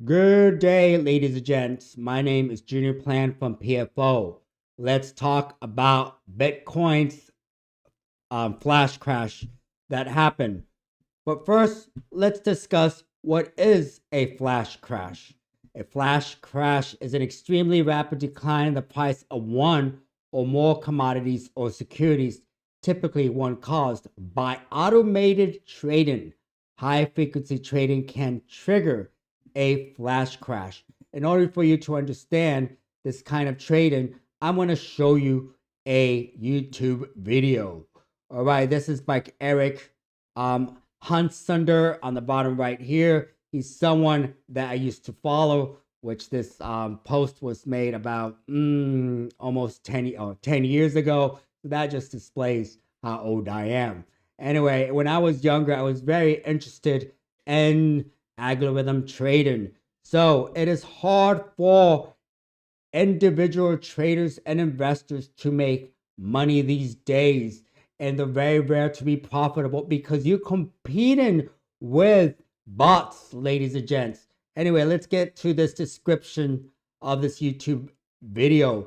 Good day, ladies and gents. My name is Junior Plan from PFO. Let's talk about Bitcoin's flash crash that happened. But first, let's discuss what is a flash crash. A flash crash is an extremely rapid decline in the price of one or more commodities or securities, typically one caused by automated trading. High frequency trading can trigger a flash crash. In order for you to understand this kind of trading, I'm going to show you a YouTube video. All right, this is by Eric Hunsunder on the bottom right here. He's someone that I used to follow, which this post was made about almost 10 years ago. So that just displays how old I am. Anyway, when I was younger, I was very interested in algorithm trading. So it is hard for individual traders and investors to make money these days, and they're very rare to be profitable because you're competing with bots, ladies and gents. Anyway, let's get to this description of this YouTube video.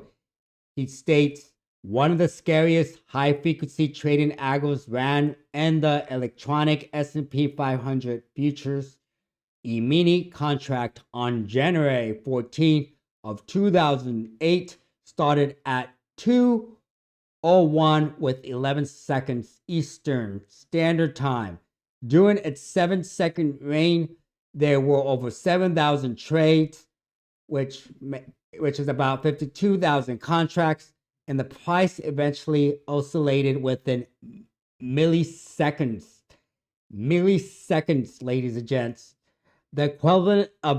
He states, one of the scariest high-frequency trading algos ran in the electronic S&P 500 futures E-mini contract on January 14th of 2008, started at 2:01 with 11 seconds Eastern Standard Time. During its 7-second reign, there were over 7,000 trades, which is about 52,000 contracts, and the price eventually oscillated within milliseconds. Milliseconds, ladies and gents. The equivalent of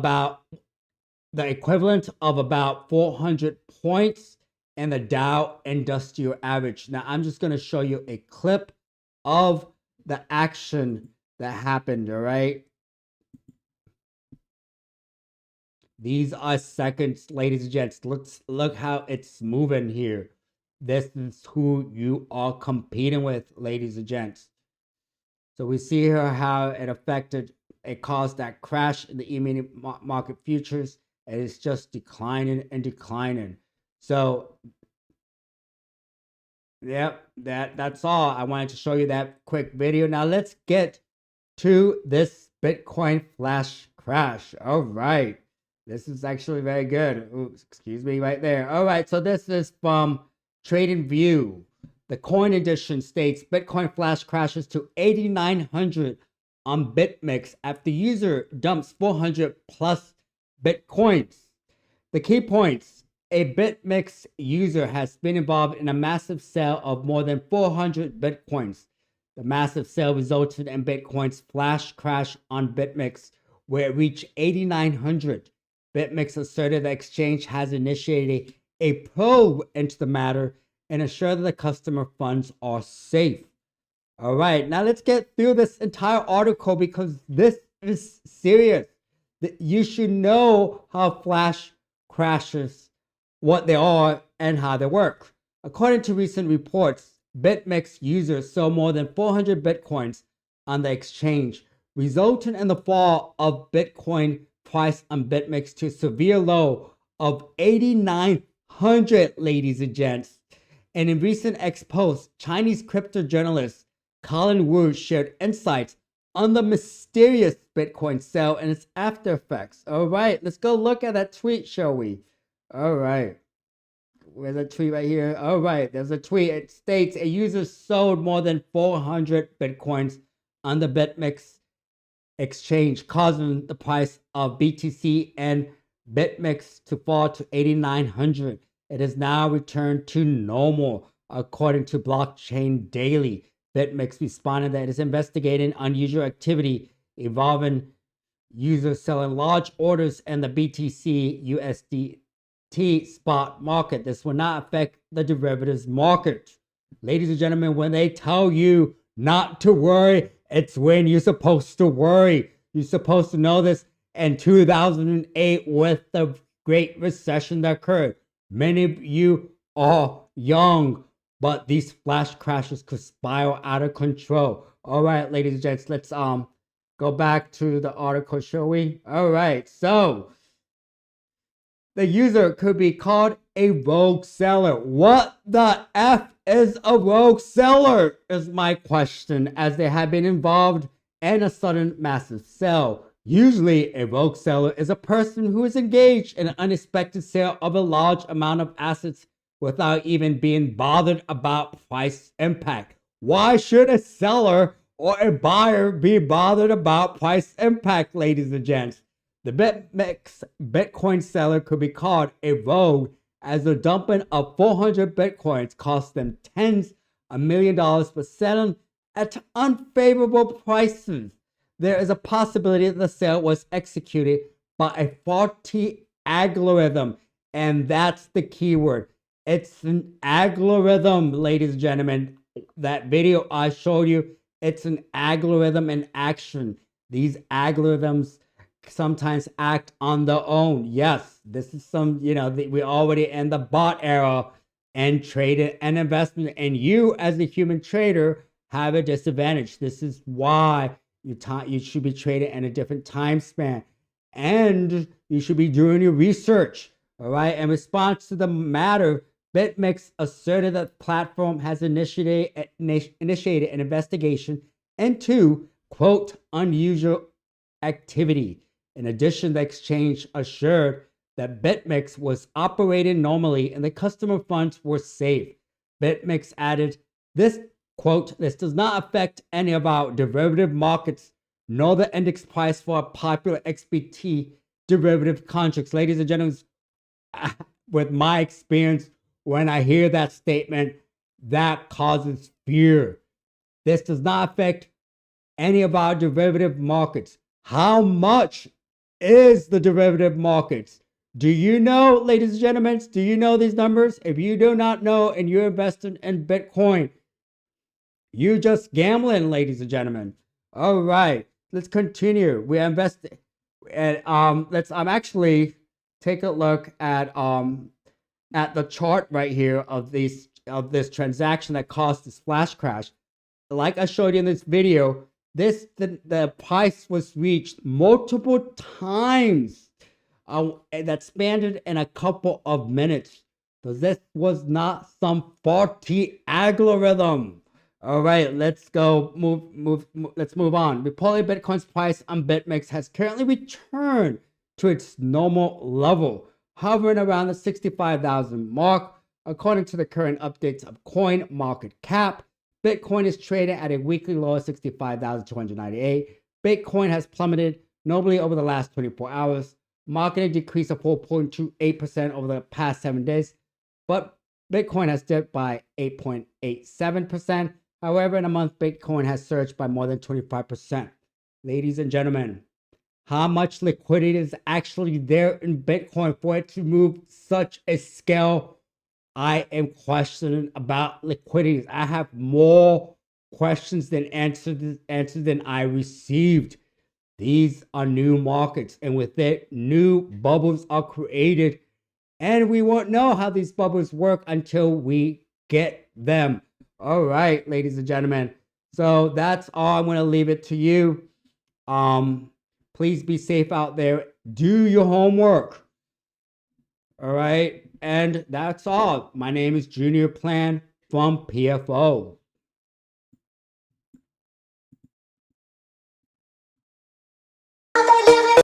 about 400 points in the Dow Industrial Average. Now, I'm just going to show you a clip of the action that happened, all right? These are seconds, ladies and gents. Look how it's moving here. This is who you are competing with, ladies and gents. So we see here how it caused that crash in the E-mini market futures, and it's just declining and declining. So, yep, that's all. I wanted to show you that quick video. Now let's get to this Bitcoin flash crash. All right. This is actually very good. Oops, excuse me right there. All right, so this is from TradingView. The Coin Edition states Bitcoin flash crashes to 8,900 on BitMEX after user dumps 400 plus Bitcoins. The key points: a BitMEX user has been involved in a massive sale of more than 400 Bitcoins. The massive sale resulted in Bitcoin's flash crash on BitMEX, where it reached 8,900. BitMEX asserted the exchange has initiated a probe into the matter and assured that the customer funds are safe. All right, now let's get through this entire article because this is serious. You should know how flash crashes, what they are, and how they work. According to recent reports, BitMEX users sold more than 400 Bitcoins on the exchange, resulting in the fall of Bitcoin price on BitMEX to a severe low of 8,900, ladies and gents. And in recent X posts, Chinese crypto journalist Colin Wu shared insights on the mysterious Bitcoin sale and its after effects. All right, let's go look at that tweet, shall we? All right. Where's a tweet right here? All right, there's a tweet. It states a user sold more than 400 Bitcoins on the BitMEX exchange, causing the price of BTC and BitMEX to fall to 8,900. It has now returned to normal, according to Blockchain Daily. BitMEX responded that it is investigating unusual activity involving users selling large orders in the BTC USDT spot market. This will not affect the derivatives market. Ladies and gentlemen, when they tell you not to worry, it's when you're supposed to worry. You're supposed to know this. In 2008, with the Great Recession that occurred, many of you are young, but these flash crashes could spiral out of control. All right, ladies and gents, let's go go back to the article, shall we? All right. So the user could be called a rogue seller. What the F is a rogue seller? Is my question, as they have been involved in a sudden massive sale. Usually, a rogue seller is a person who is engaged in an unexpected sale of a large amount of assets without even being bothered about price impact. Why should a seller or a buyer be bothered about price impact, ladies and gents? The BitMEX Bitcoin seller could be called a rogue, as the dumping of 400 Bitcoins cost them tens of millions of dollars for selling at unfavorable prices. There is a possibility that the sale was executed by a faulty algorithm, and that's the keyword. It's an algorithm, ladies and gentlemen. That video I showed you, it's an algorithm in action. These algorithms sometimes act on their own. Yes, this is we're already in the bot era and trading and investment, and you as a human trader have a disadvantage. This is why you should be trading in a different time span, and you should be doing your research. All right. In response to the matter, BitMEX asserted that the platform has initiated an investigation into, quote, unusual activity. In addition, the exchange assured that BitMEX was operating normally and the customer funds were safe. BitMEX added, this, quote, this does not affect any of our derivative markets, nor the index price for our popular XBT derivative contracts. Ladies and gentlemen, with my experience, when I hear that statement, that causes fear. This does not affect any of our derivative markets. How much is the derivative markets? Do you know, ladies and gentlemen, do you know these numbers? If you do not know and you're investing in Bitcoin, you're just gambling, ladies and gentlemen. All right, let's continue. We're investing. And let's actually take a look at the chart right here of this transaction that caused this flash crash. Like I showed you in this video, the price was reached multiple times that spanned in a couple of minutes. So this was not some faulty algorithm. All right, let's go let's move on. Reportedly, Bitcoin's price on BitMEX has currently returned to its normal level, hovering around the 65,000 mark. According to the current updates of CoinMarketCap, Bitcoin is trading at a weekly low of 65,298. Bitcoin has plummeted notably over the last 24 hours, marking a decrease of 4.28% over the past 7 days, but Bitcoin has dipped by 8.87%. However, in a month, Bitcoin has surged by more than 25%. Ladies and gentlemen, how much liquidity is actually there in Bitcoin for it to move such a scale? I am questioning about liquidity. I have more questions than answers than I received. These are new markets, and with it, new bubbles are created, and we won't know how these bubbles work until we get them. All right, ladies and gentlemen. So that's all. I'm going to leave it to you. Please be safe out there. Do your homework. All right. And that's all. My name is Junior Plan from PFO.